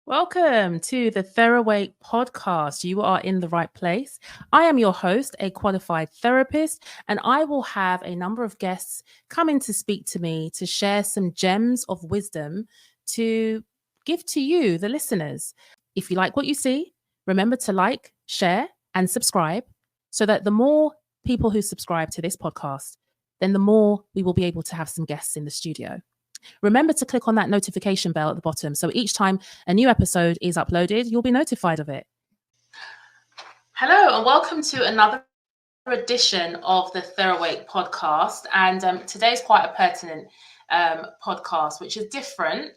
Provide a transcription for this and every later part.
Welcome to the Therawake podcast. You are in the right place. I am your host, a qualified therapist, and I will have a number of guests come in to speak to me to share some gems of wisdom to give to you, the listeners. If you like what you see, remember to like, share, and subscribe so that the more people who subscribe to this podcast, then the more we will be able to have some guests in the studio. Remember to click on that notification bell at the bottom so each time a new episode is uploaded, you'll be notified of it. Hello, and welcome to another edition of the Therawake podcast. And today's quite a pertinent podcast, which is different.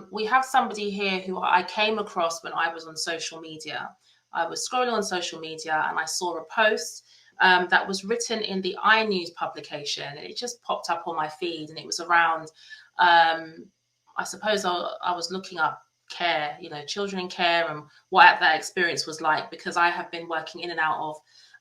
We have somebody here who I came across when I was on social media. I was scrolling on social media and I saw a post that was written in the iNews publication. And it just popped up on my feed, and it was around I suppose I was looking up care, children in care, and what that experience was like, because I have been working in and out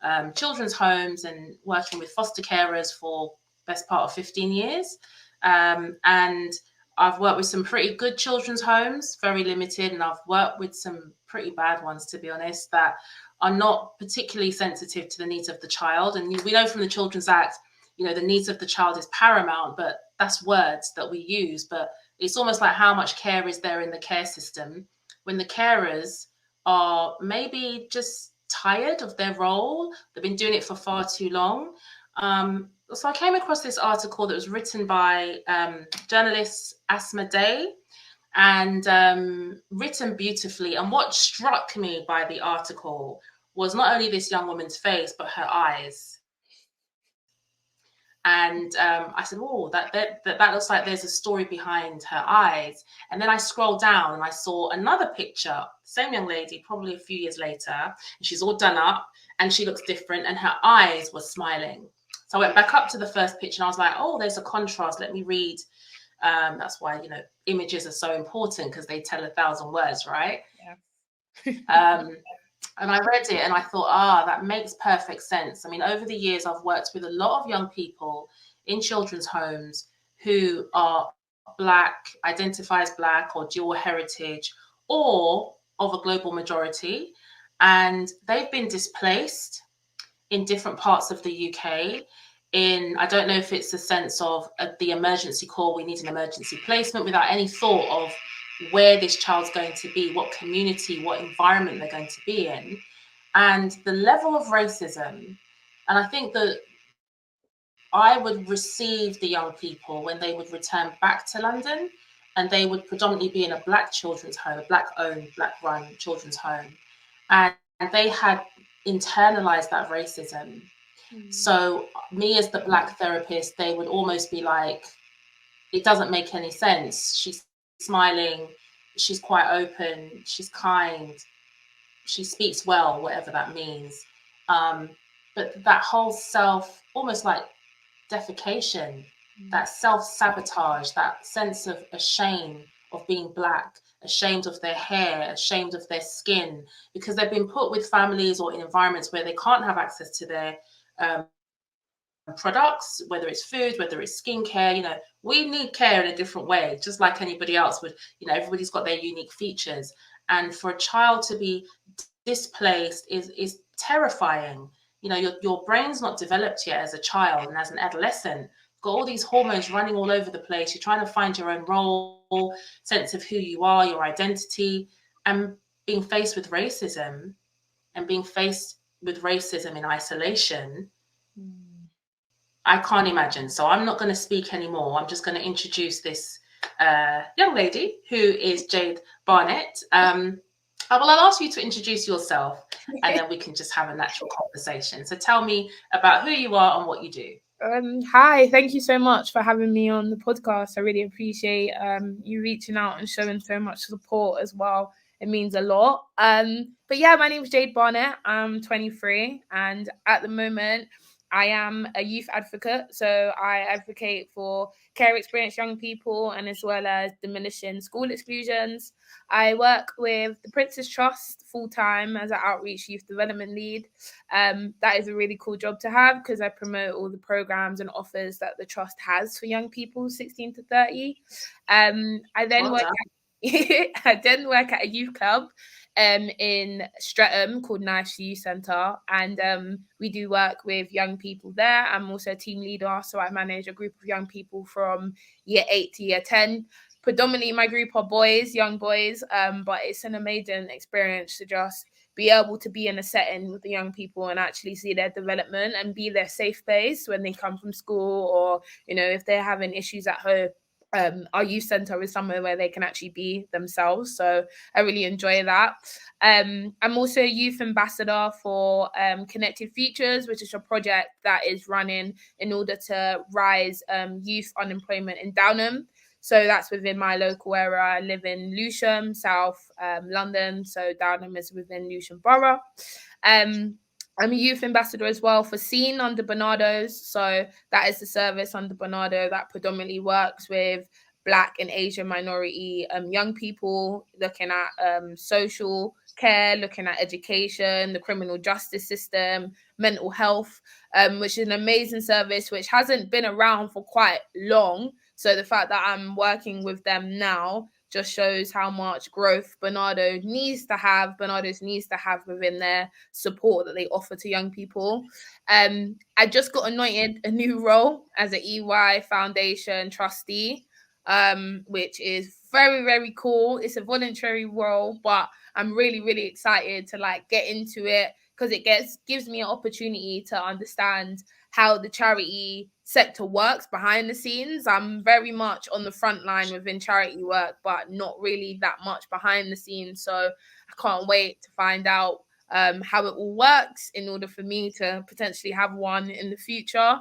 of children's homes and working with foster carers for best part of 15 years. And I've worked with some pretty good children's homes, very limited, and I've worked with some pretty bad ones, to be honest, that are not particularly sensitive to the needs of the child. And we know from the Children's Act, the needs of the child is paramount, but that's words that we use. But it's almost like, how much care is there in the care system when the carers are maybe just tired of their role? They've been doing it for far too long. So I came across this article that was written by journalist Asma Day, and written beautifully. And what struck me by the article was not only this young woman's face, but her eyes. And I said, oh, that looks like there's a story behind her eyes. And then I scrolled down and I saw another picture, same young lady, probably a few years later, and she's all done up and she looks different and her eyes were smiling. So I went back up to the first picture and I was like, oh, there's a contrast. Let me read. That's why, images are so important, because they tell 1,000 words, right? Yeah. And I read it and I thought, that makes perfect sense. I mean, over the years, I've worked with a lot of young people in children's homes who are Black, identify as Black or dual heritage, or of a global majority. And they've been displaced in different parts of the UK. I don't know if it's a sense of the emergency call, we need an emergency placement, without any thought of where this child's going to be, what community, what environment they're going to be in, and the level of racism. And I think that I would receive the young people when they would return back to London, and they would predominantly be in a Black children's home, a Black-owned, Black-run children's home. And they had internalized that racism. So me as the Black therapist, they would almost be like, it doesn't make any sense. She's smiling, she's quite open, she's kind, she speaks well, whatever that means. But that whole almost like defecation, that self-sabotage, that sense of ashamed of being Black, ashamed of their hair, ashamed of their skin, because they've been put with families or in environments where they can't have access to their products, whether it's food, whether it's skincare. We need care in a different way, just like anybody else would. Everybody's got their unique features, and for a child to be displaced is terrifying. Your brain's not developed yet as a child, and as an adolescent, you've got all these hormones running all over the place. You're trying to find your own role, sense of who you are, your identity, and being faced with racism, in isolation. I can't imagine. So I'm not going to speak anymore. I'm just going to introduce this young lady who is Jade Barnett. I'll ask you to introduce yourself, and then we can just have a natural conversation. So tell me about who you are and what you do. Hi, thank you so much for having me on the podcast. I really appreciate you reaching out and showing so much support as well. It means a lot. But yeah, my name is Jade Barnett. I'm 23, and at the moment, I am a youth advocate. So I advocate for care experienced young people, and as well as diminishing school exclusions. I work with the Prince's Trust full-time as an outreach youth development lead. That is a really cool job to have, because I promote all the programs and offers that the Trust has for young people 16 to 30. I then work I then work at a youth club in Streatham called Nice Youth Centre, and we do work with young people there. I'm also a team leader, so I manage a group of young people from year 8 to year 10. Predominantly my group are boys, young boys, but it's an amazing experience to just be able to be in a setting with the young people and actually see their development and be their safe space when they come from school, or, you know, if they're having issues at home. Our youth centre is somewhere where they can actually be themselves. So I really enjoy that. I'm also a youth ambassador for Connected Futures, which is a project that is running in order to rise youth unemployment in Downham. So that's within my local area. I live in Lewisham, South London. So Downham is within Lewisham Borough. I'm a youth ambassador as well for Scene under Barnardo's. So that is the service under Barnardo that predominantly works with Black and Asian minority young people, looking at social care, looking at education, the criminal justice system, mental health, which is an amazing service which hasn't been around for quite long. So the fact that I'm working with them now just shows how much growth Barnardo's needs to have within their support that they offer to young people. I just got anointed a new role as an EY Foundation trustee, which is very, very cool. It's a voluntary role, but I'm really, really excited to like get into it because it gives me an opportunity to understand how the charity sector works behind the scenes. I'm very much on the front line within charity work, but not really that much behind the scenes. So I can't wait to find out how it all works in order for me to potentially have one in the future.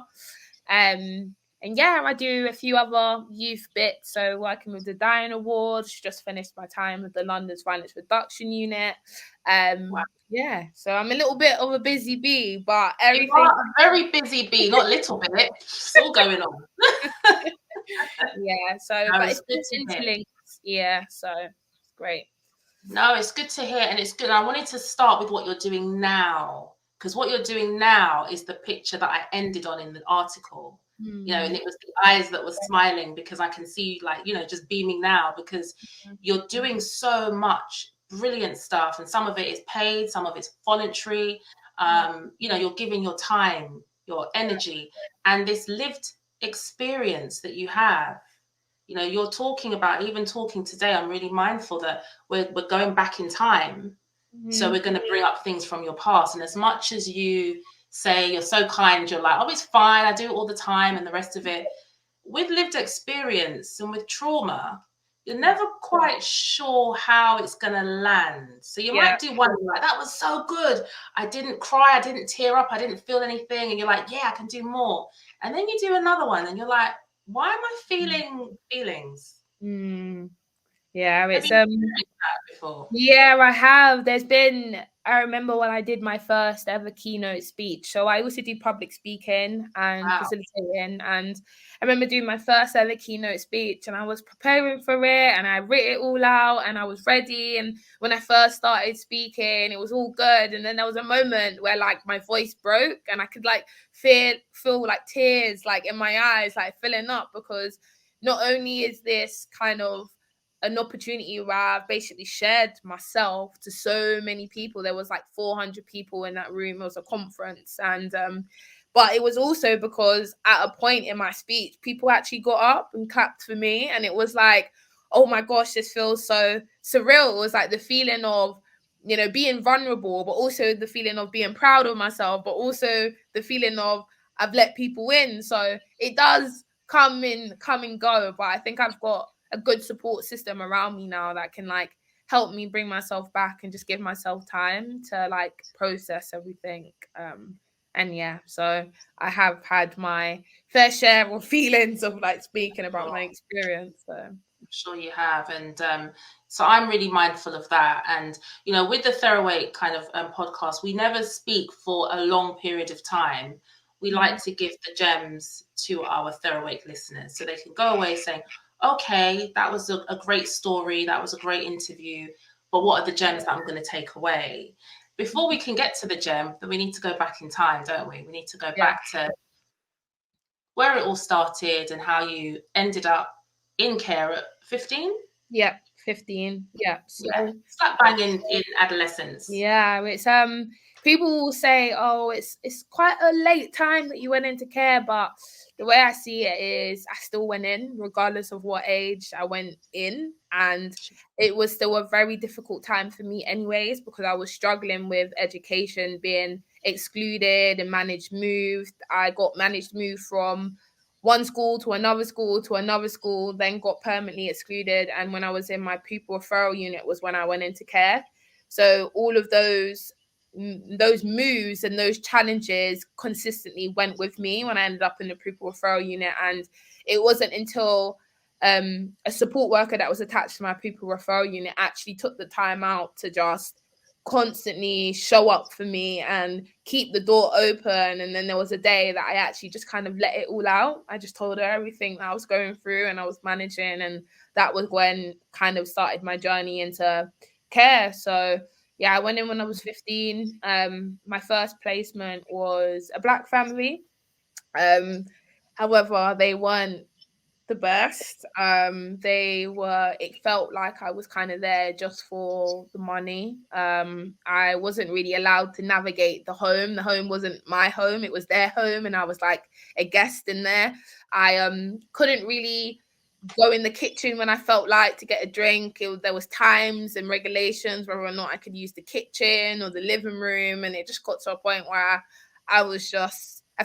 And yeah, I do a few other youth bits. So working with the Dying Awards, just finished my time with the London's Violence Reduction Unit. Wow. Yeah, so I'm a little bit of a busy bee, but everything. You are a very busy bee, not a little bit. It's all going on. Yeah, so No, but it's good to interlinked. Yeah, so it's great. No, it's good to hear, and it's good. I wanted to start with what you're doing now, because what you're doing now is the picture that I ended on in the article. You know, and it was the eyes that were smiling because I can see, like, you know, just beaming now because you're doing so much brilliant stuff, and some of it is paid, some of it's voluntary. You know, you're giving your time, your energy, and this lived experience that you have. You know, you're talking about, even talking today, I'm really mindful that we're going back in time. So we're going to bring up things from your past. And as much as you say you're so kind, you're like, oh, it's fine, I do it all the time, and the rest of it, with lived experience and with trauma, you're never quite sure how it's going to land. So you might do one like, that was so good. I didn't cry, I didn't tear up, I didn't feel anything. And you're like, yeah, I can do more. And then you do another one and you're like, why am I feeling feelings? Yeah, it's Have you that before? Yeah, I have. I remember when I did my first ever keynote speech. So I also do public speaking and facilitating. And I remember doing my first ever keynote speech and I was preparing for it and I wrote it all out and I was ready. And when I first started speaking, it was all good. And then there was a moment where like my voice broke and I could like feel like tears like in my eyes, like filling up, because not only is this kind of an opportunity where I've basically shared myself to so many people. There was like 400 people in that room. It was a conference. And but it was also because at a point in my speech, people actually got up and clapped for me. And it was like, oh my gosh, this feels so surreal. It was like the feeling of, you know, being vulnerable, but also the feeling of being proud of myself, but also the feeling of I've let people in. So it does come and go. But I think I've got a good support system around me now that can like help me bring myself back and just give myself time to like process everything. And yeah, so I have had my fair share of feelings of like speaking about my experience. So I'm sure you have. And so I'm really mindful of that. And, you know, with the Therawake kind of podcast, we never speak for a long period of time. We like to give the gems to our Therawake listeners so they can go away saying, okay, that was a great story. That was a great interview. But what are the gems that I'm going to take away? Before we can get to the gem, then we need to go back in time, don't we? We need to go back to where it all started and how you ended up in care at 15. Yeah, 15. Yeah. So Yeah, slap bang in adolescence. yeah, it's people will say, oh, it's quite a late time that you went into care, but the way I see it is I still went in regardless of what age I went in, and it was still a very difficult time for me anyways, because I was struggling with education, being excluded and managed moved. I got managed moved from one school to another school to another school, then got permanently excluded. And when I was in my pupil referral unit was when I went into care. So all of those moves and those challenges consistently went with me when I ended up in the pupil referral unit. And it wasn't until a support worker that was attached to my pupil referral unit actually took the time out to just constantly show up for me and keep the door open. And then there was a day that I actually just kind of let it all out. I just told her everything that I was going through and I was managing, and that was when kind of started my journey into care. So yeah, I went in when I was 15. My first placement was a Black family. However, they weren't the best. It felt like I was kind of there just for the money. I wasn't really allowed to navigate the home. The home wasn't my home, it was their home, and I was like a guest in there. I couldn't really go in the kitchen when I felt like to get a drink. There was times and regulations whether or not I could use the kitchen or the living room, and it just got to a point where I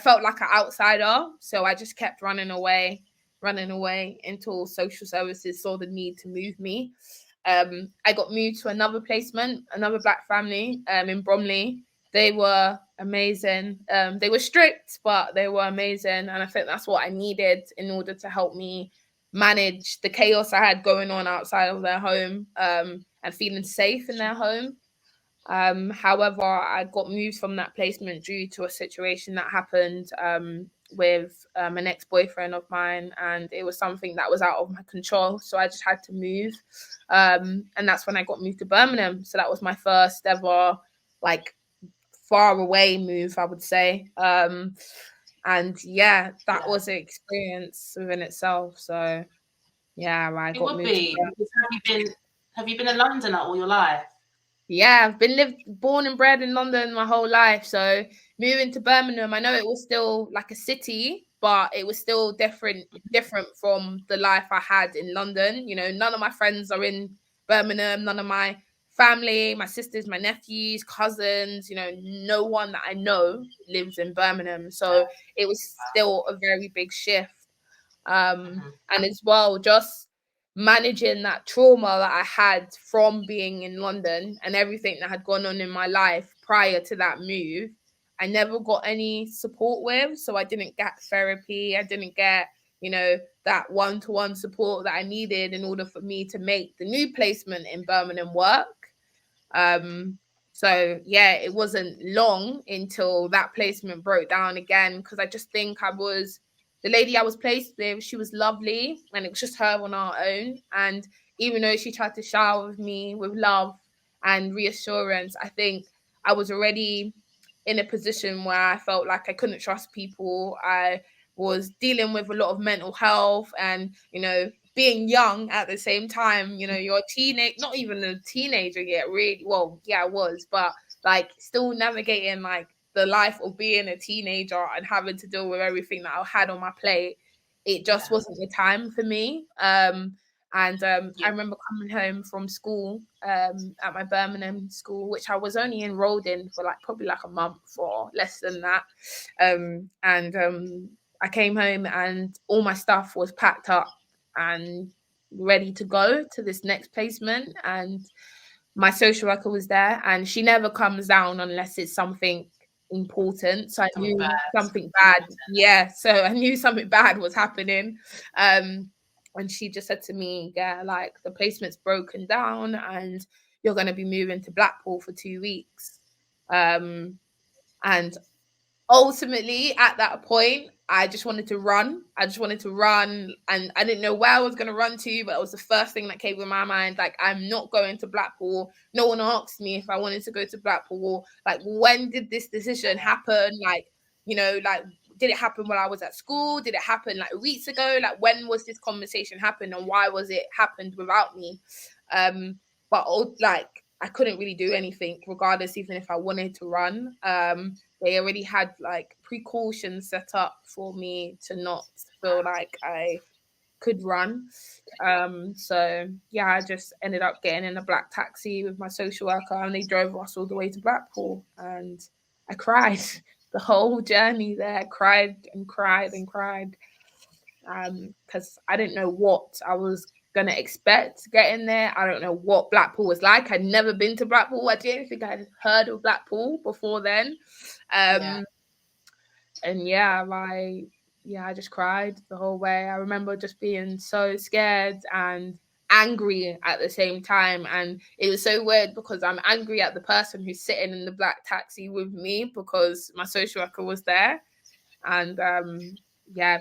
felt like an outsider. So I just kept running away until social services saw the need to move me. I got moved to another placement, another Black family in Bromley. They were amazing. They were strict, but they were amazing. And I think that's what I needed in order to help me manage the chaos I had going on outside of their home, and feeling safe in their home. However, I got moved from that placement due to a situation that happened with an ex-boyfriend of mine, and it was something that was out of my control. So I just had to move, and that's when I got moved to Birmingham. So that was my first ever like far away move, I would say. And yeah, that was an experience within itself. So yeah, I It got would moved to be, because have you been a Londoner all your life? Yeah, I've been born and bred in London my whole life. So moving to Birmingham, I know it was still like a city, but it was still different from the life I had in London. You know, none of my friends are in Birmingham, none of my family, my sisters, my nephews, cousins, you know, no one that I know lives in Birmingham. So it was still a very big shift. And as well, just managing that trauma that I had from being in London and everything that had gone on in my life prior to that move, I never got any support with. So I didn't get therapy. I didn't get, you know, that one-to-one support that I needed in order for me to make the new placement in Birmingham work. So yeah, it wasn't long until that placement broke down again, because I just think the lady I was placed with, she was lovely and it was just her on our own. And even though she tried to shower with me with love and reassurance, I think I was already in a position where I felt like I couldn't trust people. I was dealing with a lot of mental health and, you know, being young at the same time. You know, you're a teenage, not even a teenager yet, really. Well, yeah, I was, but like still navigating like the life of being a teenager and having to deal with everything that I had on my plate. It just wasn't the time for me. I remember coming home from school at my Birmingham school, which I was only enrolled in for like probably like a month or less than that. I came home and all my stuff was packed up and ready to go to this next placement. And my social worker was there, and she never comes down unless it's something important. So I knew something bad. Yeah, so I knew something bad was happening. And she just said to me, yeah, like the placement's broken down and you're going to be moving to Blackpool for 2 weeks. And ultimately at that point I just wanted to run. And I didn't know where I was going to run to, but it was the first thing that came in my mind. Like, I'm not going to Blackpool. No one asked me if I wanted to go to Blackpool. Like, when did this decision happen? Like, you know, like, did it happen when I was at school? Did it happen like weeks ago? Like, when was this conversation happen and why was it happened without me? But like I couldn't really do anything regardless, even if I wanted to run. They already had like precautions set up for me to not feel like I could run. So yeah, I just ended up getting in a black taxi with my social worker, and they drove us all the way to Blackpool, and I cried the whole journey there. Cried and cried and cried, because I didn't know what I was gonna expect getting there. I don't know what Blackpool was like. I'd never been to Blackpool. I didn't think I'd heard of Blackpool before then. And I just cried the whole way. I remember just being so scared and angry at the same time. And it was so weird because I'm angry at the person who's sitting in the black taxi with me because my social worker was there. And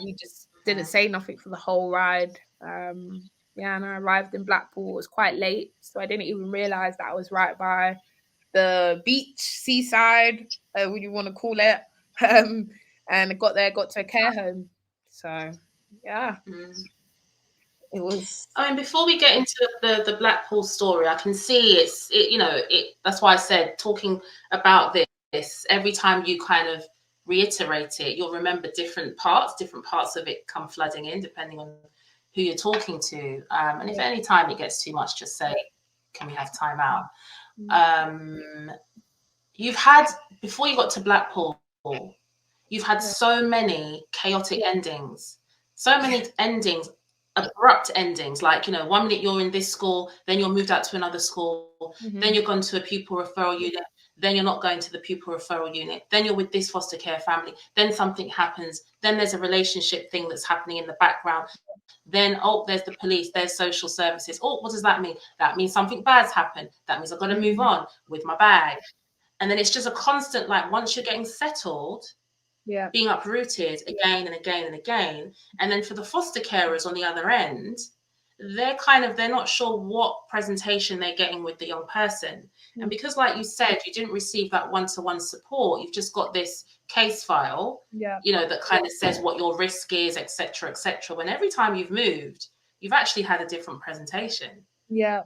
we just didn't say nothing for the whole ride. And I arrived in Blackpool. It was quite late, so I didn't even realize that I was right by the beach, seaside, what you want to call it. And I got to a care home. So, yeah, it was. I mean, before we get into the Blackpool story, I can see that's why I said talking about this, every time you kind of reiterate it, you'll remember different parts of it come flooding in, depending on who you're talking to. And if any time it gets too much, just say, can we have time out? You've had, before you got to Blackpool, you've had so many chaotic endings, abrupt endings. Like, 1 minute you're in this school, then you're moved out to another school, then you're gone to a pupil referral unit, then you're not going to the pupil referral unit, then you're with this foster care family, then something happens, then there's a relationship thing that's happening in the background, then there's the police, there's social services. What does that mean? That means something bad's happened. That means I've got to move on with my bag. And then it's just a constant, like, once you're getting settled, being uprooted again and again and again. And then for the foster carers on the other end, they're not sure what presentation they're getting with the young person. And because, like you said, you didn't receive that one-to-one support, you've just got this case file, that kind of says what your risk is, etc., etc. When every time you've moved, you've actually had a different presentation. So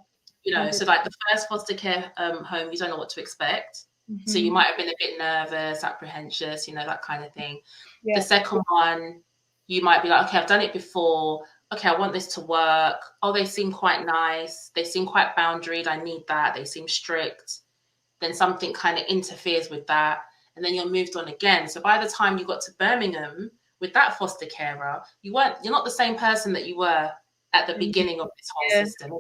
like the first foster care home, you don't know what to expect. So you might have been a bit nervous, apprehensive, that kind of thing. The second one, you might be like, okay, I've done it before. Okay, I want this to work. Oh, they seem quite nice. They seem quite boundaried. I need that. They seem strict. Then something kind of interferes with that. And then you're moved on again. So by the time you got to Birmingham with that foster carer, you're not the same person that you were at the beginning of this whole system.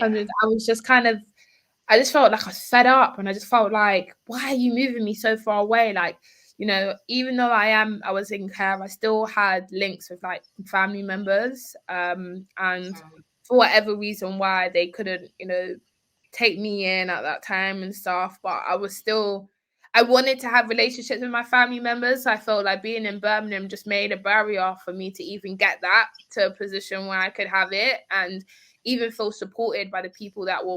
I was just I just felt like I was fed up, and I just felt like, why are you moving me so far away? Like, even though I was in care, I still had links with like family members. And for whatever reason why they couldn't, take me in at that time and stuff, but I wanted to have relationships with my family members. So I felt like being in Birmingham just made a barrier for me to even get that to a position where I could have it and even feel supported by the people that were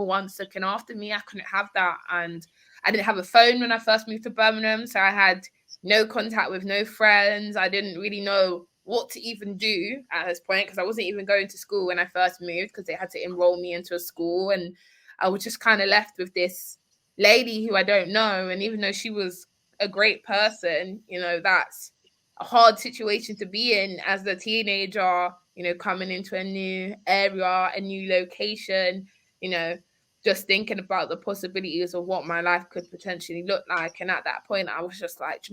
once looking after me. I couldn't have that. And I didn't have a phone when I first moved to Birmingham. So I had no contact with no friends. I didn't really know what to even do at this point because I wasn't even going to school when I first moved because they had to enroll me into a school. And I was just kind of left with this lady who I don't know. And even though she was a great person, that's a hard situation to be in as a teenager, coming into a new area, a new location, just thinking about the possibilities of what my life could potentially look like. And at that point, I was just like,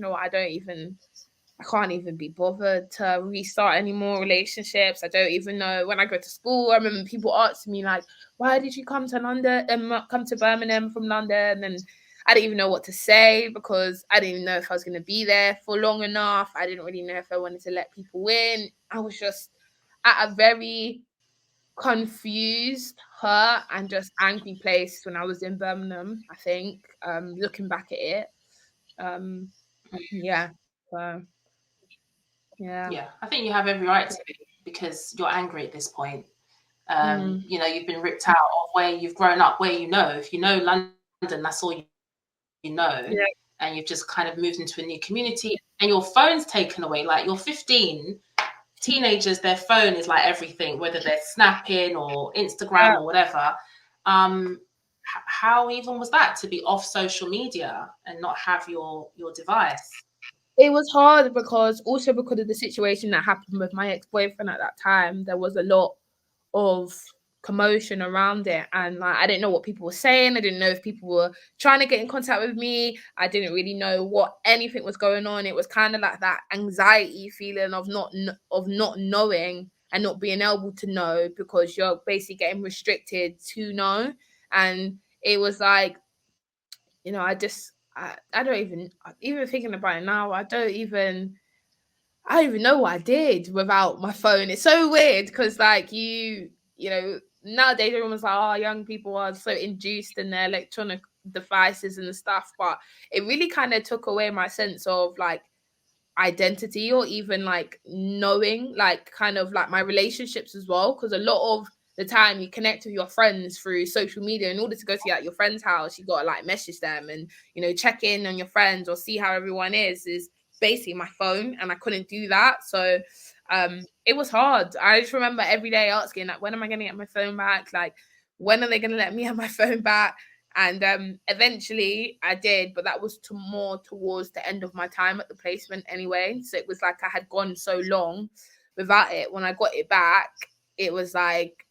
I can't even be bothered to restart any more relationships. I don't even know. When I go to school, I remember people asking me like, why did you come to London and come to Birmingham from London? And I didn't even know what to say because I didn't even know if I was going to be there for long enough. I didn't really know if I wanted to let people in. I was just at a very confused, hurt, and just angry place when I was in Birmingham, I think, looking back at it. I think you have every right to be because you're angry at this point. You've been ripped out of where you've grown up, where if you know London, that's all you know, and you've just kind of moved into a new community and your phone's taken away. Like, you're 15, teenagers, their phone is like everything, whether they're snapping or Instagram Yeah. or whatever. How even was that to be off social media and not have your device? It was hard because also because of the situation that happened with my ex-boyfriend at that time, there was a lot of commotion around it, and like I didn't know what people were saying. I didn't know if people were trying to get in contact with me. I didn't really know what anything was going on. It was kind of like that anxiety feeling of not knowing and not being able to know because you're basically getting restricted to know. And it was like, I don't even thinking about it now. I don't even know what I did without my phone. It's so weird because, like, nowadays everyone's like, oh, young people are so induced in their electronic devices and stuff. But it really kind of took away my sense of like identity or even like knowing, like, kind of like my relationships as well. Because a lot of the time you connect with your friends through social media. In order to go to like your friend's house, you got to like message them and, check in on your friends or see how everyone is basically my phone, and I couldn't do that. So it was hard. I just remember every day asking, like, when am I going to get my phone back? Like, when are they going to let me have my phone back? And eventually I did, but that was more towards the end of my time at the placement anyway. So it was like I had gone so long without it. When I got it back, it was like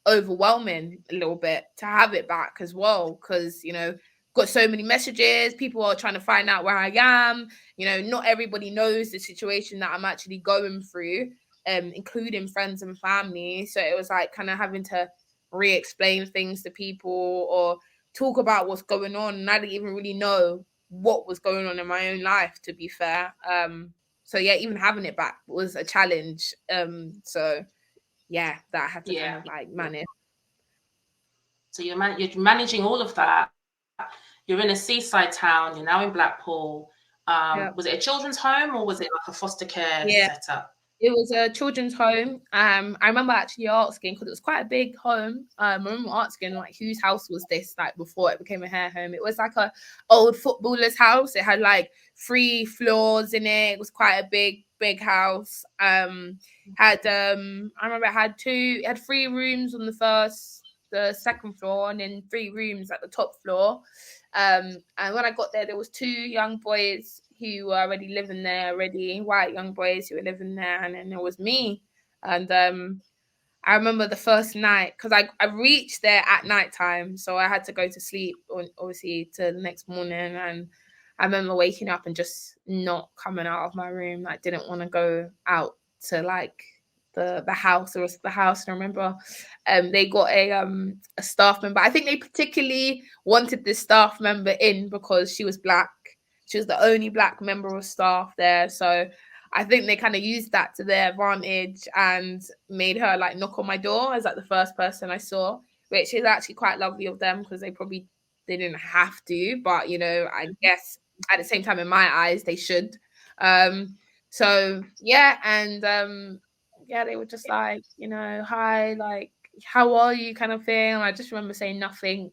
overwhelming a little bit to have it back as well, because got so many messages. People are trying to find out where I am. Not everybody knows the situation that I'm actually going through, including friends and family. So it was like kind of having to re-explain things to people or talk about what's going on, and I didn't even really know what was going on in my own life, to be fair. So yeah, even having it back was a challenge. So yeah, that I had to kind of like manage. So you're managing all of that. You're in a seaside town. You're now in Blackpool. Was it a children's home or was it like a foster care setup? It was a children's home. I remember actually asking, because it was quite a big home. I remember asking, like, whose house was this, like, before it became a care home. It was like a old footballer's house. It had like 3 floors in it. It was quite a big house. I remember it had 3 rooms on the second floor, and then 3 rooms at the top floor. And when I got there was 2 young boys who were already living there, white young boys who were living there, and then there was me. And I remember the first night, because I reached there at nighttime, so I had to go to sleep, obviously, to the next morning. And I remember waking up and just not coming out of my room, like, didn't want to go out to like the house. It was the house. And I remember they got a staff member. I think they particularly wanted this staff member in because she was black. She was the only black member of staff there. So I think they kind of used that to their advantage and made her like knock on my door as like the first person I saw, which is actually quite lovely of them, because they didn't have to, but I guess at the same time, in my eyes, they should. So yeah, and yeah, they were just like, hi, like, how are you, kind of thing. And I just remember saying nothing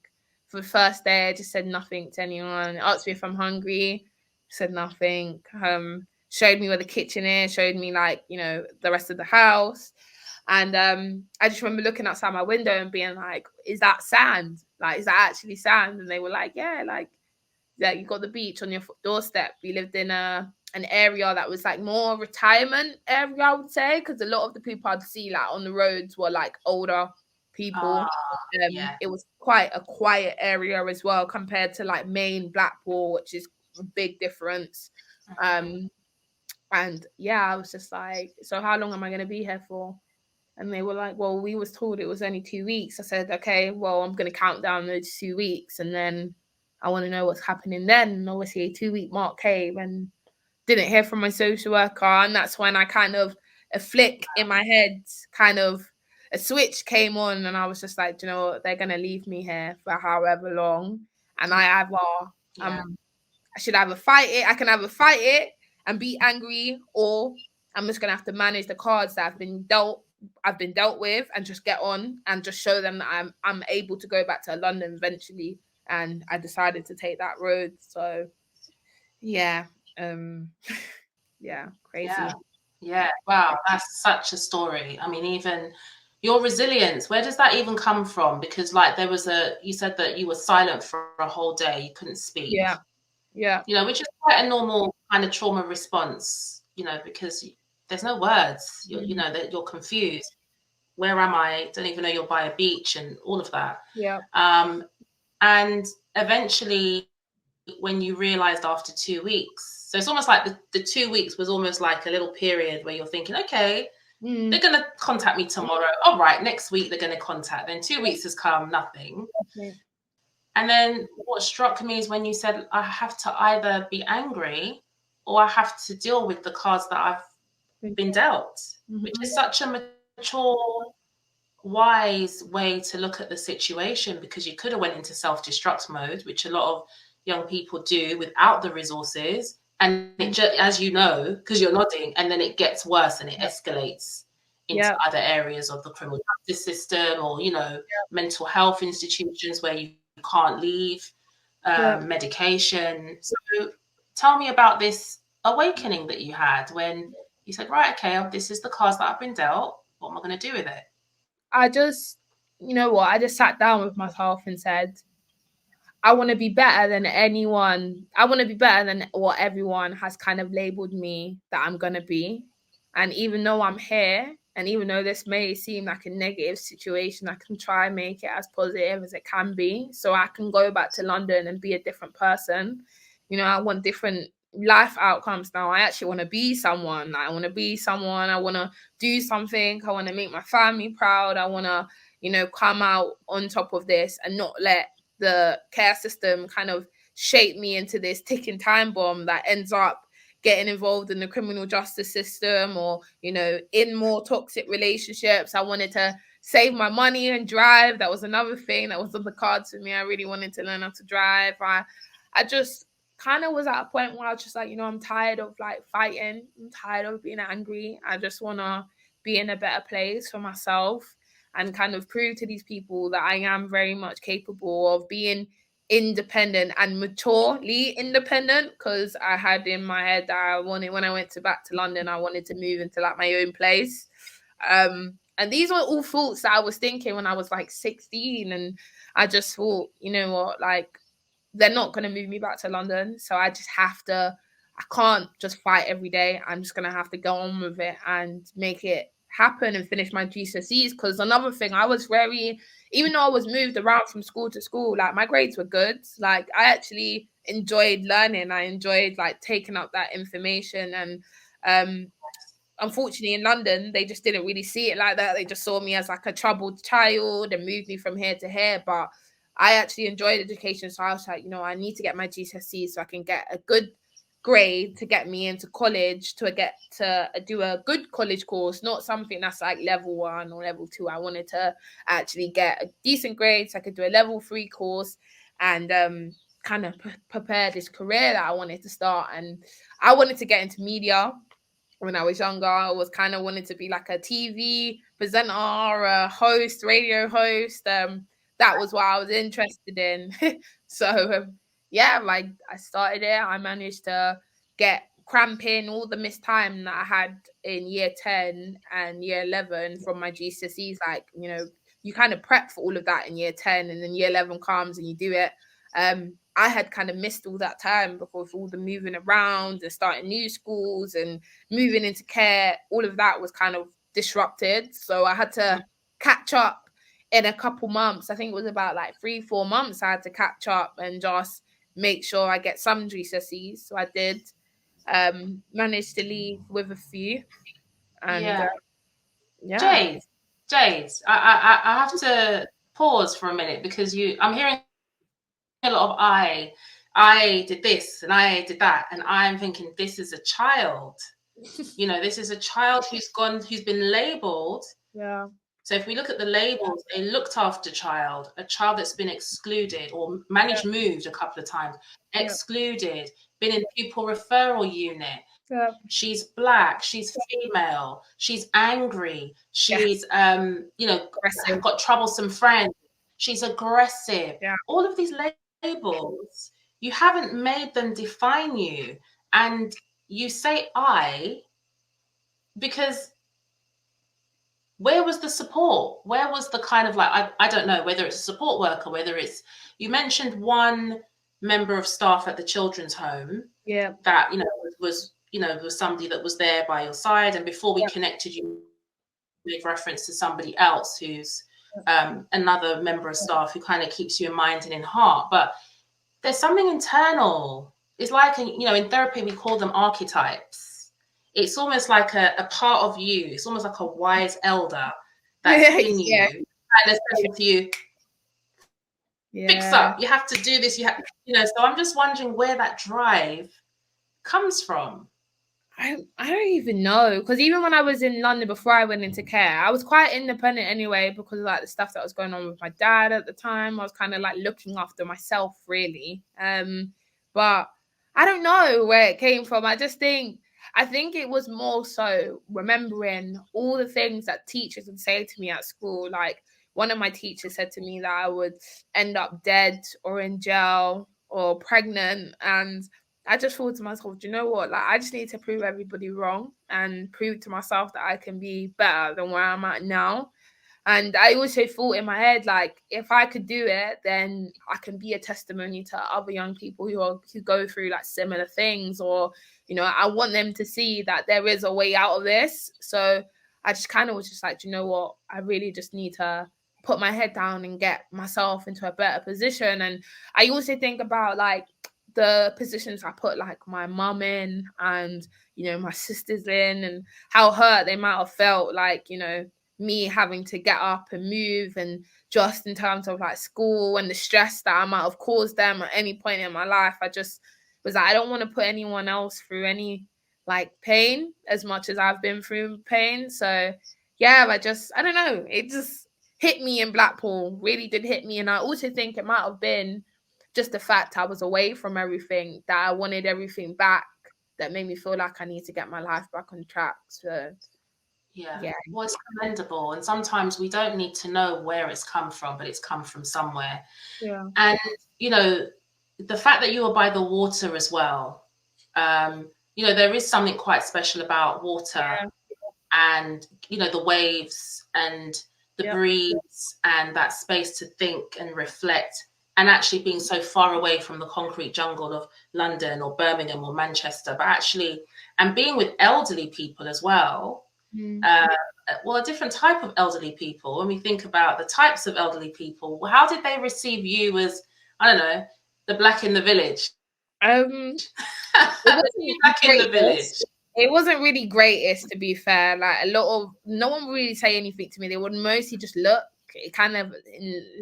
for the first day. I just said nothing to anyone. Asked me if I'm hungry, said nothing. Showed me where the kitchen is, showed me like, the rest of the house. And I just remember looking outside my window and being like, is that sand? Like, is that actually sand? And they were like, yeah, like, you got the beach on your doorstep. We lived in an area that was like more retirement area, I would say, because a lot of the people I'd see like on the roads were like older people. It was quite a quiet area as well compared to like main Blackpool, which is a big difference. And yeah, I was just like, so how long am I going to be here for? And they were like, well, we was told it was only 2 weeks. I said, okay, well, I'm going to count down those 2 weeks, and then I want to know what's happening then. And obviously a 2-week mark came and didn't hear from my social worker. And that's when I kind of, a flick in my head, kind of a switch came on, and I was just like, you know what, they're going to leave me here for however long. And I should either fight it. I can either fight it and be angry, or I'm just going to have to manage the cards that I've been dealt with, and just get on and just show them that I'm able to go back to London eventually. And I decided to take that road. So yeah, yeah, crazy. Yeah, wow, that's such a story. I mean, even your resilience, where does that even come from? Because like you said that you were silent for a whole day, you couldn't speak, Yeah, yeah, which is quite a normal kind of trauma response, because there's no words, that you're confused. Where am I? Don't even know you're by a beach and all of that. yeah, And eventually, when you realized after 2 weeks, so it's almost like the 2 weeks was almost like a little period where you're thinking, okay, they're going to contact me tomorrow. All right, next week they're going to contact. Then 2 weeks has come, nothing. okay. And then what struck me is when you said, I have to either be angry or I have to deal with the cards that I've been dealt, which is such a mature, wise way to look at the situation, because you could have went into self-destruct mode, which a lot of young people do without the resources. And it just, as you know, because you're nodding, and then it gets worse and it escalates into other areas of the criminal justice system, or, mental health institutions where you can't leave, medication. So tell me about this awakening that you had when you said, right, okay, this is the cards that I've been dealt. What am I going to do with it? I just, you know what, I just sat down with myself and said, I want to be better than anyone. I want to be better than what everyone has kind of labeled me that I'm going to be. And even though I'm here, and even though this may seem like a negative situation, I can try and make it as positive as it can be. So I can go back to London and be a different person. I want different life outcomes now. I actually want to be someone. I want to be someone. I want to do something. I want to make my family proud. I want to, come out on top of this and not let the care system kind of shape me into this ticking time bomb that ends up getting involved in the criminal justice system, or, in more toxic relationships. I wanted to save my money and drive. That was another thing that was on the cards for me. I really wanted to learn how to drive. I just kind of was at a point where I was just like, I'm tired of like fighting. I'm tired of being angry. I just want to be in a better place for myself and kind of prove to these people that I am very much capable of being independent and maturely independent, because I had in my head that I wanted, when I went back to London, I wanted to move into like my own place. And these were all thoughts that I was thinking when I was like 16. And I just thought, you know what, like, they're not going to move me back to London. So I just have to, I can't just fight every day. I'm just going to have to go on with it and make it happen and finish my GCSEs. Because another thing, I was very, even though I was moved around from school to school, like my grades were good. Like I actually enjoyed learning. I enjoyed like taking up that information. And unfortunately in London, they just didn't really see it like that. They just saw me as like a troubled child and moved me from here to here. But I actually enjoyed education. So I was like, I need to get my GCSEs so I can get a good grade to get me into college, to get to do a good college course, not something that's like level 1 or level 2. I wanted to actually get a decent grade so I could do a level 3 course and kind of prepare this career that I wanted to start. And I wanted to get into media. When I was younger, I was kind of wanted to be like a TV presenter, a host, radio host. That was what I was interested in. So yeah, like I started it. I managed to get cramping all the missed time that I had in year 10 and year 11 from my GCSEs. Like, you kind of prep for all of that in year 10, and then year 11 comes and you do it. I had kind of missed all that time because all the moving around and starting new schools and moving into care, all of that was kind of disrupted. So I had to catch up in a couple months. I think it was about like 3-4 months. I had to catch up and just make sure I get some GCSEs. So I did manage to leave with a few. And Yeah. yeah. Jade, I have to pause for a minute, because I'm hearing a lot of I did this and I did that, and I'm thinking, this is a child. This is a child who's been labeled. Yeah. So if we look at the labels, a looked after child, a child that's been excluded or managed moved a couple of times, excluded, been in pupil referral unit. Yeah. She's Black, she's female, she's angry, she's Aggressive. got troublesome friends, she's aggressive. Yeah. All of these labels, you haven't made them define you. And you say I, because where was the support? Where was the kind of like, I don't know whether it's a support worker, whether it's, you mentioned one member of staff at the children's home that, was somebody that was there by your side. And before we connected, you made reference to somebody else who's another member of staff who kind of keeps you in mind and in heart. But there's something internal. It's like, in therapy, we call them archetypes. It's almost like a part of you. It's almost like a wise elder that's in you. And it's saying to you, fix up. You have to do this. So I'm just wondering where that drive comes from. I don't even know, because even when I was in London before I went into care, I was quite independent anyway, because of like the stuff that was going on with my dad at the time. I was kind of like looking after myself, really. But I don't know where it came from. I think it was more so remembering all the things that teachers would say to me at school. Like, one of my teachers said to me that I would end up dead or in jail or pregnant, and I just thought to myself, do you know what? Like, I just need to prove everybody wrong and prove to myself that I can be better than where I'm at now. And I also thought in my head, like, if I could do it, then I can be a testimony to other young people who go through like similar things, or, I want them to see that there is a way out of this. So I just kind of was just like, do you know what? I really just need to put my head down and get myself into a better position. And I also think about like the positions I put like my mum in and, my sisters in, and how hurt they might have felt, like, me having to get up and move, and just in terms of like school and the stress that I might have caused them at any point in my life. I just was like, I don't want to put anyone else through any like pain as much as I've been through pain. So yeah, I don't know. It just hit me in Blackpool, really did hit me. And I also think it might have been just the fact I was away from everything, that I wanted everything back, that made me feel like I need to get my life back on track. So yeah. Well, it's commendable. And sometimes we don't need to know where it's come from, but it's come from somewhere. Yeah. And, the fact that you were by the water as well, there is something quite special about water and, the waves and the breeze and that space to think and reflect, and actually being so far away from the concrete jungle of London or Birmingham or Manchester, but actually, and being with elderly people as well. A different type of elderly people. When we think about the types of elderly people, how did they receive you as, I don't know, the black in the village? It wasn't really greatest, to be fair. Like, no one would really say anything to me. They would mostly just look. It kind of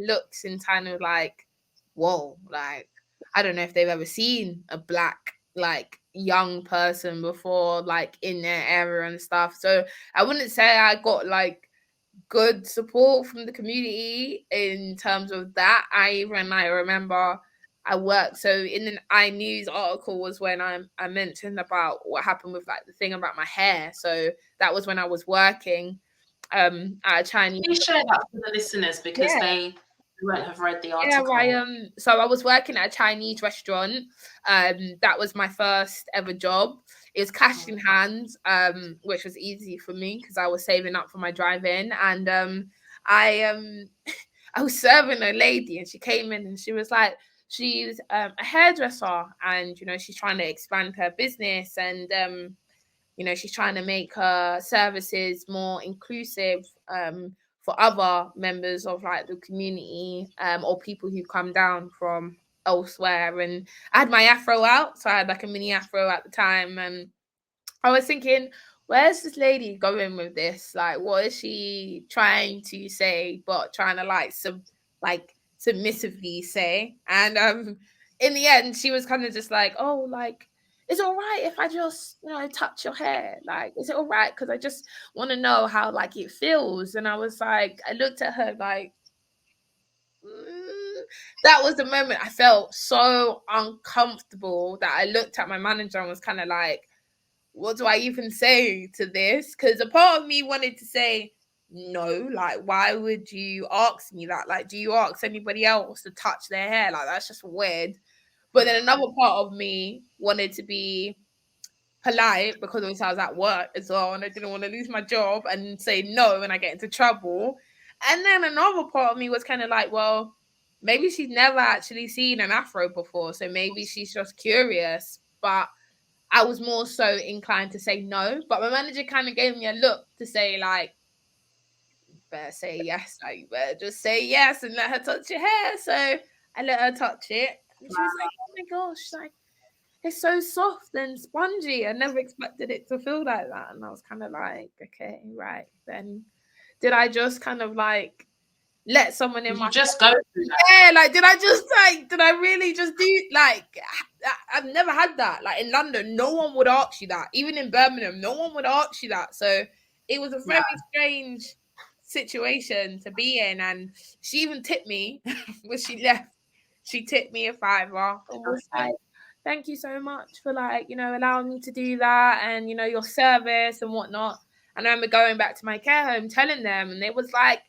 looks and kind of like, whoa, like, I don't know if they've ever seen a black like young person before, like in their area and stuff. So I wouldn't say I got like good support from the community in terms of that. I remember I worked, so in an iNews article was when I mentioned about what happened with like the thing about my hair. So that was when I was working at a Chinese. Can you share that with the listeners, because they won't have read the article. So I was working at a Chinese restaurant. That was my first ever job. It was cash in hand, which was easy for me because I was saving up for my drive-in. And I was serving a lady, and she came in and she was like, she's a hairdresser, and she's trying to expand her business, and she's trying to make her services more inclusive for other members of like the community, or people who come down from elsewhere. And I had my afro out, so I had like a mini afro at the time, and I was thinking, where's this lady going with this? Like, what is she trying to say, but trying to like submissively say? And in the end, she was kind of just like, oh, like, is it all right if I just, touch your hair? Like, is it all right? Because I just want to know how like it feels. And I was like, I looked at her like, that was the moment I felt so uncomfortable that I looked at my manager and was kind of like, what do I even say to this? Because a part of me wanted to say, no, like, why would you ask me that? Like, do you ask anybody else to touch their hair? Like, that's just weird. But then another part of me wanted to be polite because obviously I was at work as well and I didn't want to lose my job and say no when I get into trouble. And then another part of me was kind of like, well, maybe she's never actually seen an afro before, so maybe she's just curious. But I was more so inclined to say no. But my manager kind of gave me a look to say, like, better say yes. Like, you better just say yes and let her touch your hair. So I let her touch it. And she was like, oh my gosh, like, it's so soft and spongy. I never expected it to feel like that. And I was kind of like, okay, right. Then did I just kind of like let someone in my just go through that? Yeah, like did I really just do like I've never had that. Like in London, no one would ask you that. Even in Birmingham, no one would ask you that. So it was a very strange situation to be in. And she even tipped me when she left. She tipped me a $5 and was like, thank you so much for like, you know, allowing me to do that and, you know, your service and whatnot. And I remember going back to my care home telling them, and it was like,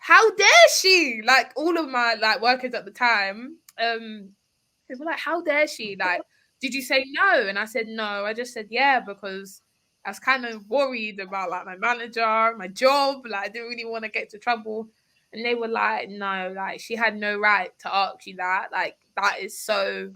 how dare she? Like all of my like workers at the time, they were like, how dare she? Like, did you say no? And I said no. I just said yeah because I was kind of worried about like my manager, my job. Like I didn't really want to get into trouble. And they were like, no, like she had no right to ask you that. Like that is so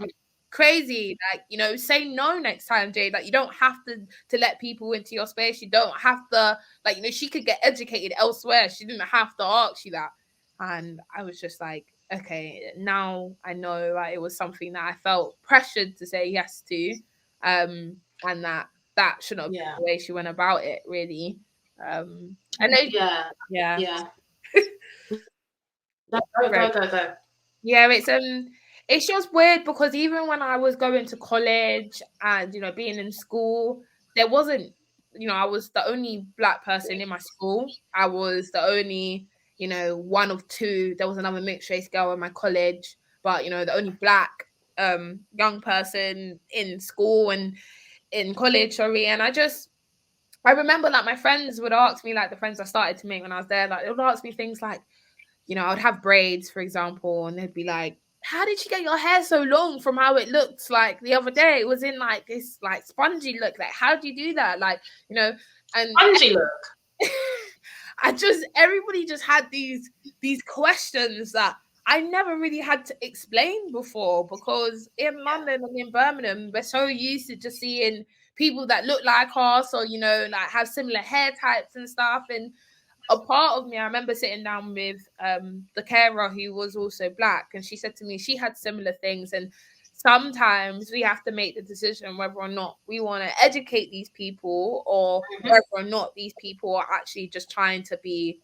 crazy. Like, you know, say no next time, Jade. Like you don't have to let people into your space. You don't have to, like, you know, she could get educated elsewhere. She didn't have to ask you that. And I was just like, okay, now I know like it was something that I felt pressured to say yes to. And that shouldn't have been the way she went about it, really. I know yeah. Go. Yeah, it's just weird because even when I was going to college and, you know, being in school, there wasn't, you know, I was the only Black person in my school. I was the only, you know, one of two. There was another mixed race girl in my college, but, you know, the only Black young person in school and in college, sorry. And I remember like my friends would ask me, like the friends I started to make when I was there, like they would ask me things like, you know, I would have braids, for example, and they'd be like, how did you get your hair so long from how it looked like the other day? It was in like this like spongy look. Like, how do you do that? Like, you know, and spongy look. Everybody just had these questions that I never really had to explain before, because in London and in Birmingham, we're so used to just seeing people that look like us or, you know, like have similar hair types and stuff. And a part of me, I remember sitting down with the carer who was also Black, and she said to me she had similar things, and sometimes we have to make the decision whether or not we want to educate these people or whether or not these people are actually just trying to be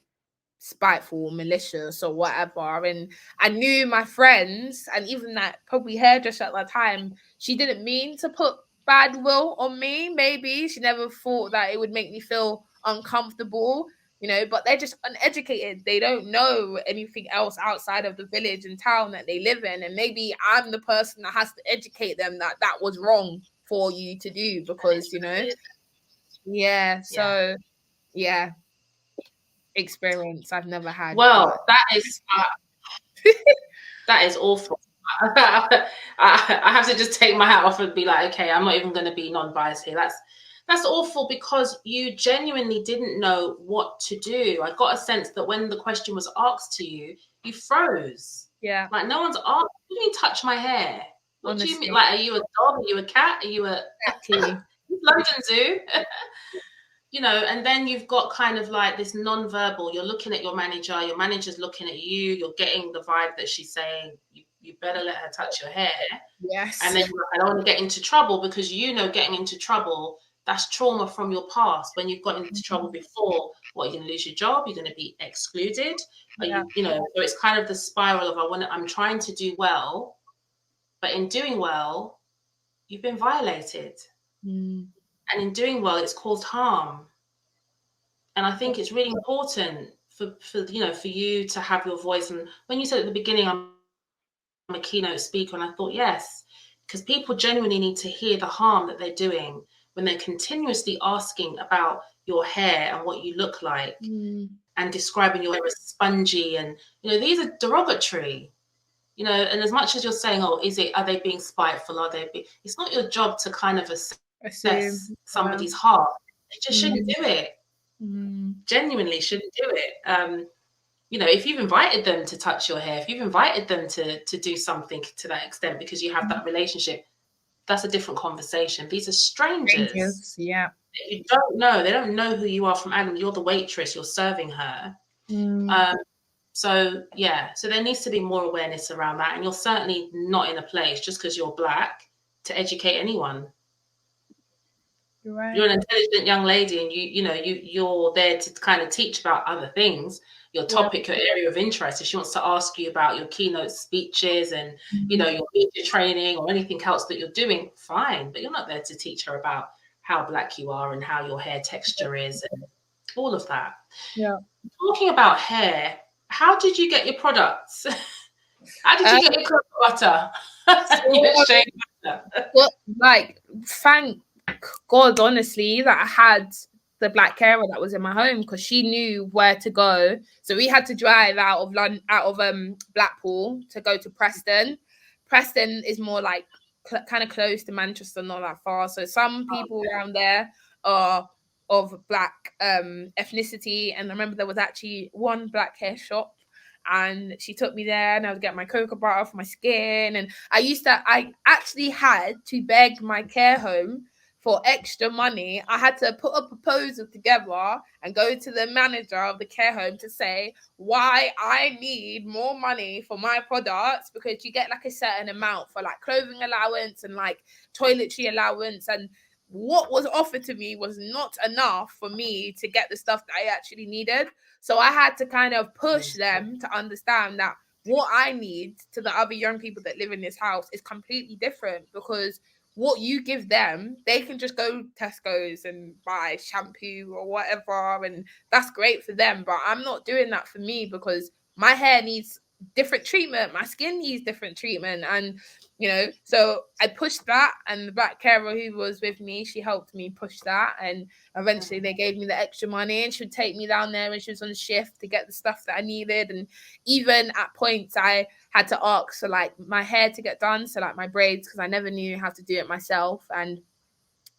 spiteful, malicious or whatever. And I knew my friends, and even that probably hairdresser at that time, she didn't mean to put bad will on me. Maybe she never thought that it would make me feel uncomfortable, you know, but they're just uneducated. They don't know anything else outside of the village and town that they live in. And maybe I'm the person that has to educate them that that was wrong for you to do, because, you know, experience I've never had. Well, that is awful. I have to just take my hat off and be like, okay, I'm not even going to be non-biased here. That's awful, because you genuinely didn't know what to do. I got a sense that when the question was asked to you, you froze. Yeah. Like no one's asked, you didn't touch my hair. What do you mean? Like, are you a dog? Are you a cat? Are you a London Zoo? You know, and then you've got kind of like this non-verbal, you're looking at your manager's looking at you, you're getting the vibe that she's saying, you better let her touch your hair. Yes. And then you're like, I don't want to get into trouble, because you know getting into trouble, that's trauma from your past. When you've got into trouble before, what, you're going to lose your job? You're going to be excluded? You know, so it's kind of the spiral of I'm trying to do well, but in doing well, you've been violated. And in doing well, it's caused harm. And I think it's really important for you to have your voice. And when you said at the beginning, I'm a keynote speaker, and I thought, yes, because people genuinely need to hear the harm that they're doing when they're continuously asking about your hair and what you look like and describing your hair as spongy. And, you know, these are derogatory, you know, and as much as you're saying, oh, are they being spiteful? It's not your job to kind of assess somebody's heart. They just shouldn't do it. Genuinely shouldn't do it. You know, if you've invited them to touch your hair, if you've invited them to do something to that extent because you have that relationship, that's a different conversation. These are strangers. Yeah. You don't know. They don't know who you are from Adam. You're the waitress. You're serving her. So, yeah. So there needs to be more awareness around that. And you're certainly not in a place, just because you're Black, to educate anyone. You're right. You're an intelligent young lady, and you're there to kind of teach about other things, your topic, your area of interest. If she wants to ask you about your keynote speeches and your media training or anything else that you're doing, fine. But you're not there to teach her about how Black you are and how your hair texture is and all of that. Yeah. Talking about hair, how did you get your products? How did you get your cocoa butter? Well, like, thank God, honestly, that I had the Black carer that was in my home, because she knew where to go. So we had to drive out of Blackpool to go to Preston. Preston is more like kind of close to Manchester, not that far. So some people around there are of Black ethnicity, and I remember there was actually one Black hair shop, and she took me there, and I would get my cocoa butter for my skin. And I actually had to beg my care home for extra money. I had to put a proposal together and go to the manager of the care home to say why I need more money for my products, because you get like a certain amount for like clothing allowance and like toiletry allowance, and what was offered to me was not enough for me to get the stuff that I actually needed. So I had to kind of push them to understand that what I need to the other young people that live in this house is completely different, because what you give them, they can just go Tesco's and buy shampoo or whatever, and that's great for them. But I'm not doing that for me, because my hair needs different treatment, my skin needs different treatment. And so I pushed that, and the Black carer who was with me, she helped me push that, and eventually they gave me the extra money, and she would take me down there when she was on shift to get the stuff that I needed. And even at points I had to ask for like my hair to get done, so like my braids, because I never knew how to do it myself. And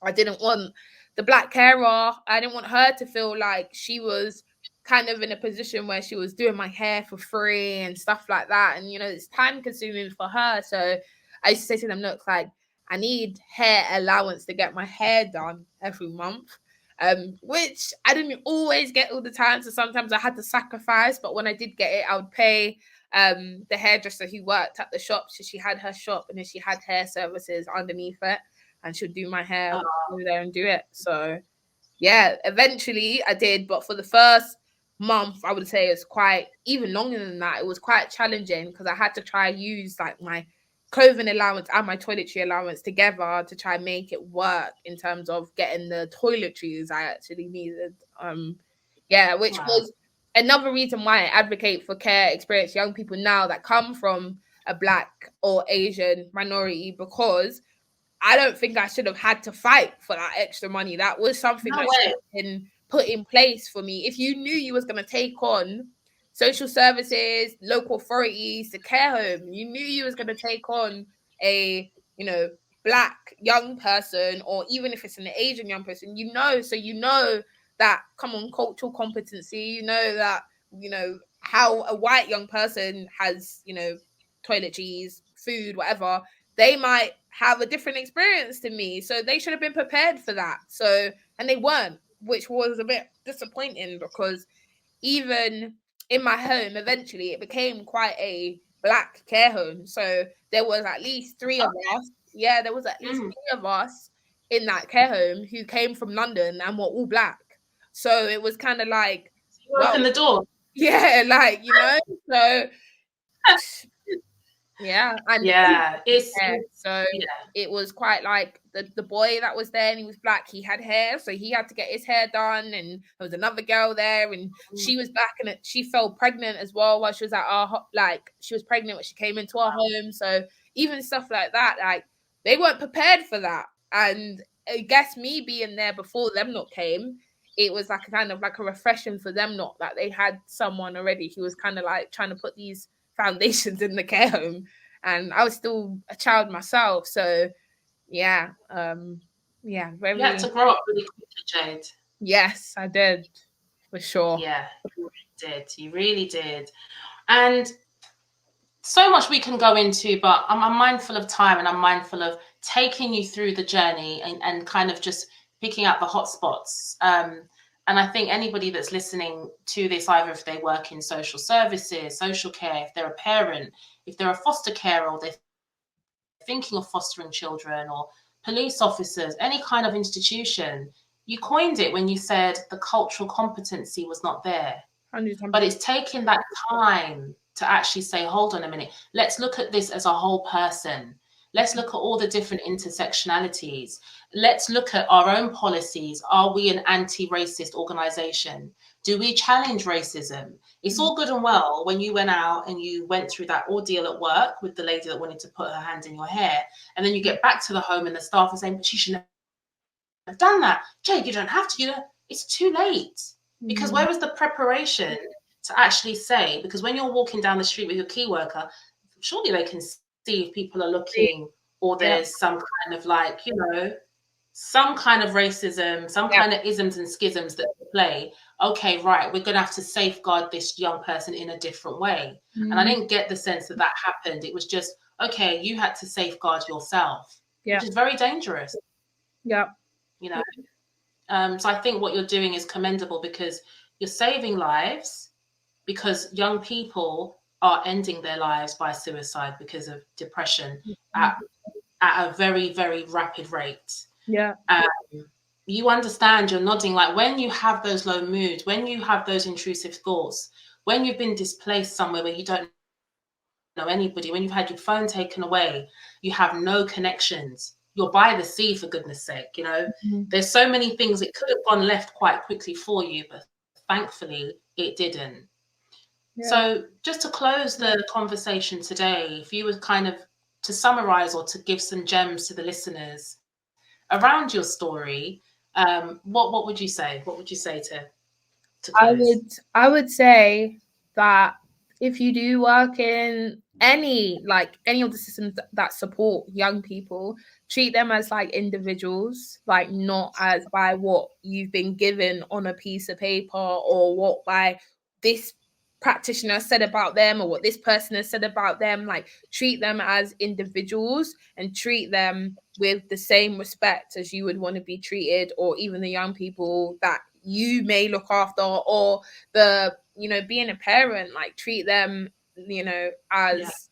I didn't want the Black carer, I didn't want her to feel like she was kind of in a position where she was doing my hair for free and stuff like that. And it's time consuming for her. So I used to say to them, look, like, I need hair allowance to get my hair done every month, which I didn't always get all the time. So sometimes I had to sacrifice, but when I did get it, I would pay the hairdresser who worked at the shop. So she had her shop, and then she had hair services underneath it, and she'd do my hair over there and do it. So yeah, eventually I did, but for the first month, I would say it's quite, even longer than that, it was quite challenging, because I had to try use like my clothing allowance and my toiletry allowance together to try and make it work in terms of getting the toiletries I actually needed. Which was another reason why I advocate for care experienced young people now that come from a Black or Asian minority, because I don't think I should have had to fight for that extra money. That was something that should have been put in place for me. If you knew you was going to take on social services, local authorities, the care home, you knew you was going to take on a, Black young person, or even if it's an Asian young person, so that common cultural competency, that, how a white young person has, toiletries, food, whatever, they might have a different experience to me. So they should have been prepared for that. So, and they weren't, which was a bit disappointing, because even in my home, eventually it became quite a Black care home. So there was at least three of us. Yeah, there was at least three of us in that care home who came from London and were all Black. So it was kind of like, open the door. Yeah, like, so yeah, and it was quite like the boy that was there, and he was Black, he had hair, so he had to get his hair done. And there was another girl there, and she was Black, and she fell pregnant as well while she was at she was pregnant when she came into our home. So even stuff like that, like, they weren't prepared for that. And I guess me being there before them not came, it was like a kind of like a refreshing for them, not that they had someone already who was kind of like trying to put these foundations in the care home. And I was still a child myself. So yeah, Yeah, very. You had to grow up really quickly, Jade. Yes, I did, for sure. Yeah, you did. You really did. And so much we can go into, but I'm mindful of time, and I'm mindful of taking you through the journey and kind of just picking out the hot spots. And I think anybody that's listening to this, either if they work in social services, social care, if they're a parent, if they're a foster carer, or they're thinking of fostering children, or police officers, any kind of institution, you coined it when you said the cultural competency was not there. 100%. But it's taking that time to actually say, hold on a minute, let's look at this as a whole person. Let's look at all the different intersectionalities. Let's look at our own policies. Are we an anti-racist organization? Do we challenge racism? It's all good and well when you went out and you went through that ordeal at work with the lady that wanted to put her hand in your hair. And then you get back to the home and the staff are saying, but she shouldn't have done that. Jade, you don't have to. It's too late. Because where was the preparation to actually say, because when you're walking down the street with your key worker, surely they can see if people are looking, or there's some kind of like, some kind of racism, some kind of isms and schisms that play. Okay, right, we're going to have to safeguard this young person in a different way. And I didn't get the sense that that happened. It was just, okay, you had to safeguard yourself, which is very dangerous. Yeah. So I think what you're doing is commendable, because you're saving lives, because young people are ending their lives by suicide because of depression at a very, very rapid rate. Yeah. You understand, you're nodding, like when you have those low moods, when you have those intrusive thoughts, when you've been displaced somewhere where you don't know anybody, when you've had your phone taken away, you have no connections. You're by the sea, for goodness sake, There's so many things that could have gone left quite quickly for you, but thankfully it didn't. So just to close the conversation today, if you were kind of to summarize or to give some gems to the listeners around your story, what would you say? What would you say to close? I would say that if you do work in any of the systems that support young people, treat them as like individuals, like not as by what you've been given on a piece of paper, or what by this practitioner said about them, or what this person has said about them. Like, treat them as individuals and treat them with the same respect as you would want to be treated, or even the young people that you may look after, or the being a parent, like treat them as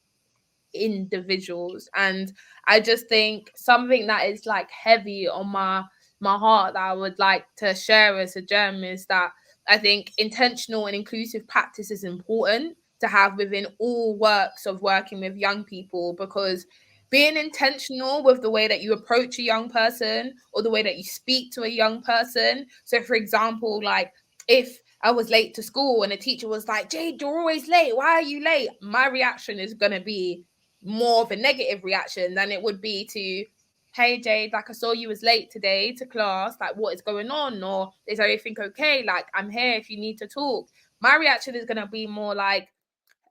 individuals. And I just think something that is like heavy on my heart that I would like to share as a gem is that I think intentional and inclusive practice is important to have within all works of working with young people, because being intentional with the way that you approach a young person, or the way that you speak to a young person. So for example, like if I was late to school and a teacher was like, Jade, you're always late, why are you late? My reaction is going to be more of a negative reaction than it would be to, hey Jade, like I saw you was late today to class, like what is going on, or is everything okay, like I'm here if you need to talk. My reaction is going to be more like,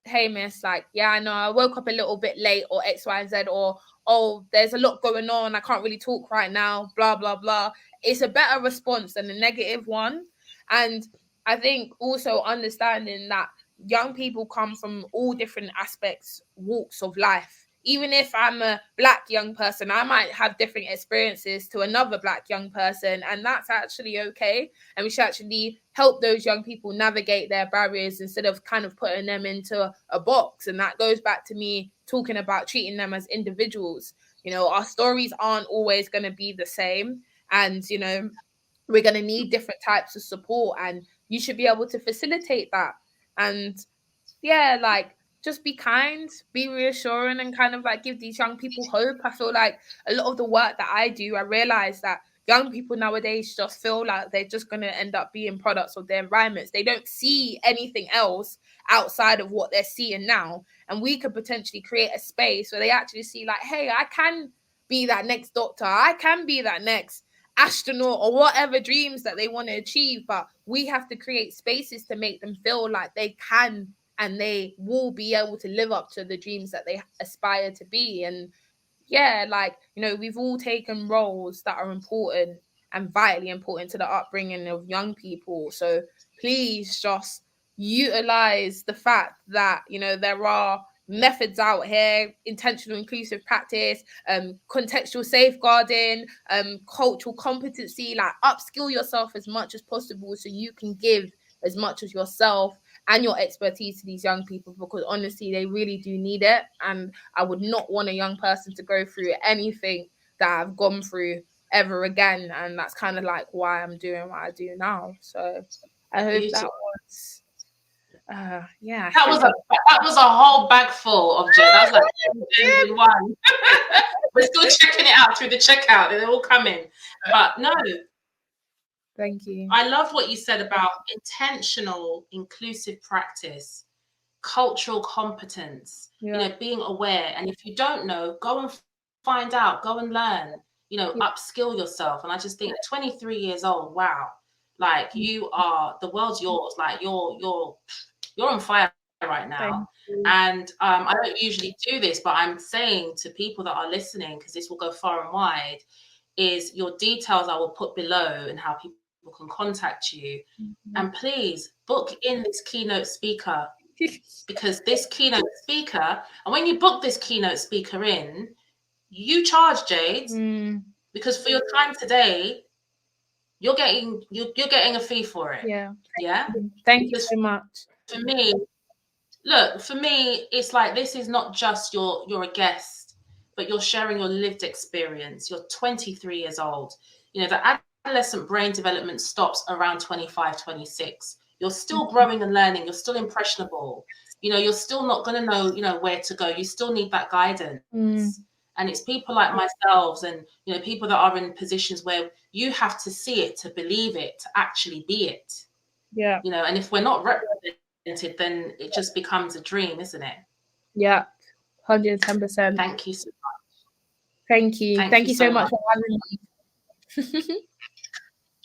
hey miss, like yeah, I know I woke up a little bit late, or X, Y, and Z, or oh, there's a lot going on, I can't really talk right now, blah blah blah. It's a better response than a negative one. And I think also understanding that young people come from all different aspects, walks of life. Even if I'm a Black young person, I might have different experiences to another Black young person, and that's actually okay. And we should actually help those young people navigate their barriers instead of kind of putting them into a box. And that goes back to me talking about treating them as individuals. Our stories aren't always going to be the same, and we're going to need different types of support, and you should be able to facilitate that. And yeah, like just be kind, be reassuring, and kind of like give these young people hope. I feel like a lot of the work that I do, I realize that young people nowadays just feel like they're just going to end up being products of their environments. They don't see anything else outside of what they're seeing now. And we could potentially create a space where they actually see like, hey, I can be that next doctor, I can be that next astronaut, or whatever dreams that they want to achieve. But we have to create spaces to make them feel like they can and they will be able to live up to the dreams that they aspire to be. And yeah, like, you know, we've all taken roles that are important and vitally important to the upbringing of young people. So please just utilize the fact that, you know, there are methods out here, intentional inclusive practice, contextual safeguarding, cultural competency, like upskill yourself as much as possible so you can give as much as yourself and your expertise to these young people, because honestly, they really do need it. And I would not want a young person to go through anything that I've gone through ever again. And that's kind of like why I'm doing what I do now. So I hope that was, yeah. That was a whole bag full of Jade. That was like in one. We're still checking it out through the checkout. They're all coming. But no. Thank you. I love what you said about intentional, inclusive practice, cultural competence, you know, being aware. And if you don't know, go and find out, go and learn, you know, upskill yourself. And I just think 23 years old, wow, like you are, the world's yours. Like you're on fire right now. And I don't usually do this, but I'm saying to people that are listening, because this will go far and wide, is your details I will put below and how people can contact you. And please book in this keynote speaker, because this keynote speaker, and when you book this keynote speaker in, you charge, Jade, because for your time today, you're getting a fee for it. Yeah. Thank you so much. For me, look, for me, it's like, this is not just you're a guest, but you're sharing your lived experience. You're 23 years old. You know, the adolescent brain development stops around 25, 26. You're still growing and learning. You're still impressionable. You know, you're still not going to know, you know, where to go. You still need that guidance. And it's people like myself and, you know, people that are in positions where you have to see it to believe it, to actually be it. Yeah. You know, and if we're not represented, then it just becomes a dream, isn't it? Yeah. 110%. Thank you so much. Thank you. Thank you so much for having me.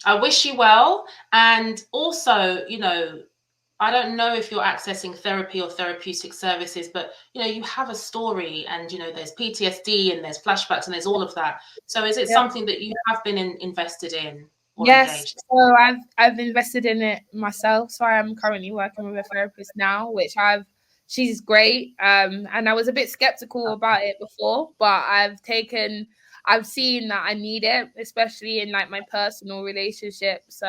I wish you well. And also, you know, I don't know if you're accessing therapy or therapeutic services, but, you know, you have a story and, you know, there's PTSD and there's flashbacks and there's all of that. So is it something that you have been invested in or engaged? So I've invested in it myself. So I'm currently working with a therapist now, which she's great. And I was a bit skeptical about it before, but I've seen that I need it, especially in like my personal relationships,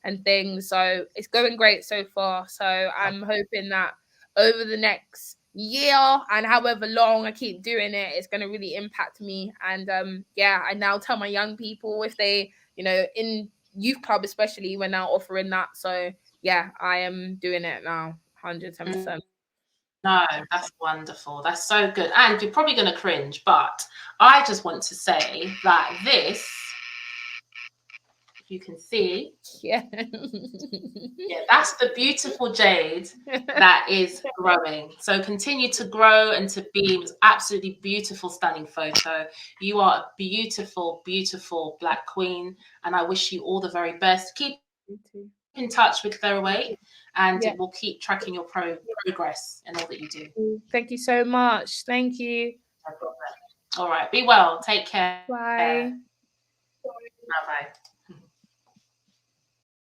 and things. So it's going great so far. So I'm hoping that over the next year and however long I keep doing it, it's going to really impact me. And I now tell my young people, if they, you know, in youth club especially, we're now offering that. So yeah, I am doing it now, 110%. No, that's wonderful. That's so good. And you're probably going to cringe, but I just want to say that this, you can see, that's the beautiful Jade that is growing. So continue to grow and to be absolutely beautiful, stunning photo. You are a beautiful, beautiful Black queen, and I wish you all the very best. Keep in touch with Therawake, and we'll keep tracking your progress and all that you do. Thank you so much. Thank you. No problem. All right, be well. Take care. Bye. Bye-bye.